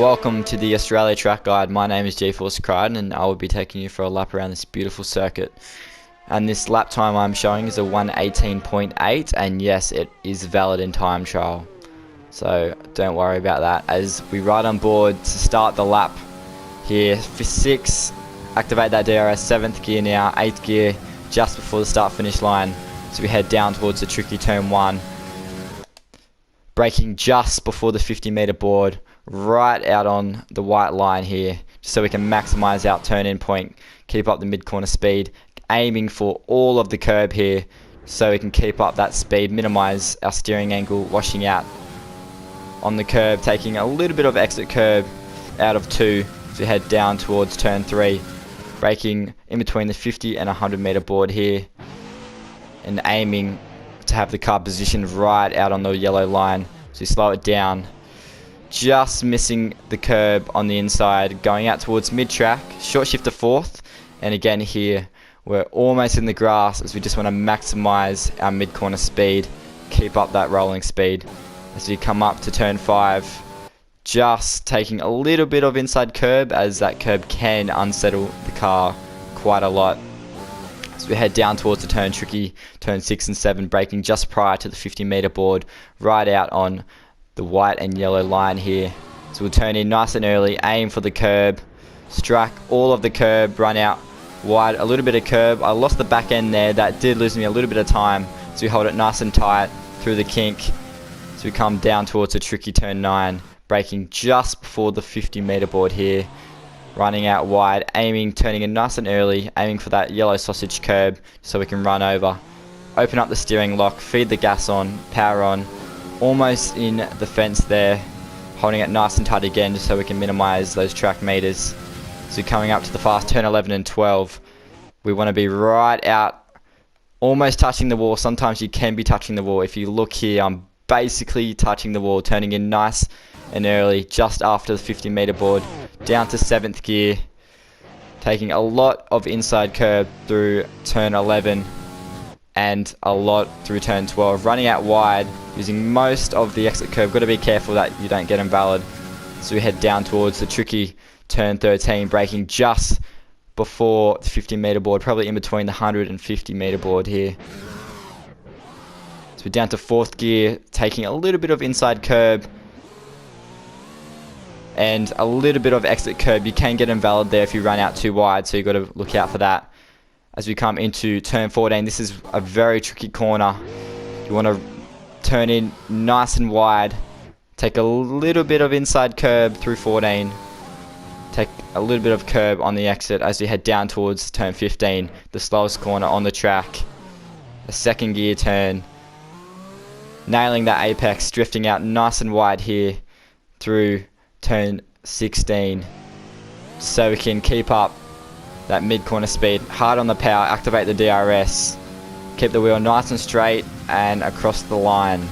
Welcome to the Australia Track Guide. My name is GFORCE Esports and I will be taking you for a lap around this beautiful circuit. And this lap time I'm showing is a 1:18.8, and yes, it is valid in time trial. So don't worry about that as we ride on board to start the lap here. For 6, activate that DRS, 7th gear now, 8th gear just before the start finish line. So we head down towards the tricky turn 1. Braking just before the 50-meter board, right out on the white line here, just so we can maximize our turn-in point, keep up the mid-corner speed, aiming for all of the curb here, so we can keep up that speed, minimize our steering angle, washing out on the curb, taking a little bit of exit curb out of 2 to head down towards turn 3, braking in between the 50 and 100-meter board here, and aiming to have the car positioned right out on the yellow line. So you slow it down, just missing the curb on the inside, going out towards mid-track, short shift to 4th, and again here we're almost in the grass as we just want to maximize our mid-corner speed, keep up that rolling speed. As we come up to turn 5, just taking a little bit of inside curb, as that curb can unsettle the car quite a lot. So we head down towards the tricky turn 6 and 7, braking just prior to the 50-meter board, right out on the white and yellow line here. So we'll turn in nice and early, aim for the curb, strike all of the curb, run out wide, a little bit of curb. I lost the back end there, that did lose me a little bit of time, so we hold it nice and tight through the kink. So we come down towards the tricky turn 9, braking just before the 50-meter board here, running out wide, aiming, turning in nice and early, aiming for that yellow sausage curb so we can run over. Open up the steering lock, feed the gas on, power on, almost in the fence there, holding it nice and tight again just so we can minimize those track meters. So coming up to the fast turn 11 and 12, we want to be right out, almost touching the wall. Sometimes you can be touching the wall. If you look here, I'm basically touching the wall, turning in nice and early just after the 50-meter board, down to 7th gear, taking a lot of inside curb through turn 11 and a lot through turn 12, running out wide, using most of the exit curb. Got to be careful that you don't get invalid. So we head down towards the tricky turn 13, braking just before the 50-meter board, probably in between the 100 and 50-meter board here. So we're down to 4th gear, taking a little bit of inside curb and a little bit of exit curb. You can get invalid there if you run out too wide, so you've got to look out for that. As we come into turn 14, this is a very tricky corner. You want to turn in nice and wide, take a little bit of inside curb through 14, take a little bit of curb on the exit as we head down towards turn 15, the slowest corner on the track. A 2nd gear turn, nailing that apex, drifting out nice and wide here through turn 16, so we can keep up that mid-corner speed, hard on the power, activate the DRS, keep the wheel nice and straight and across the line.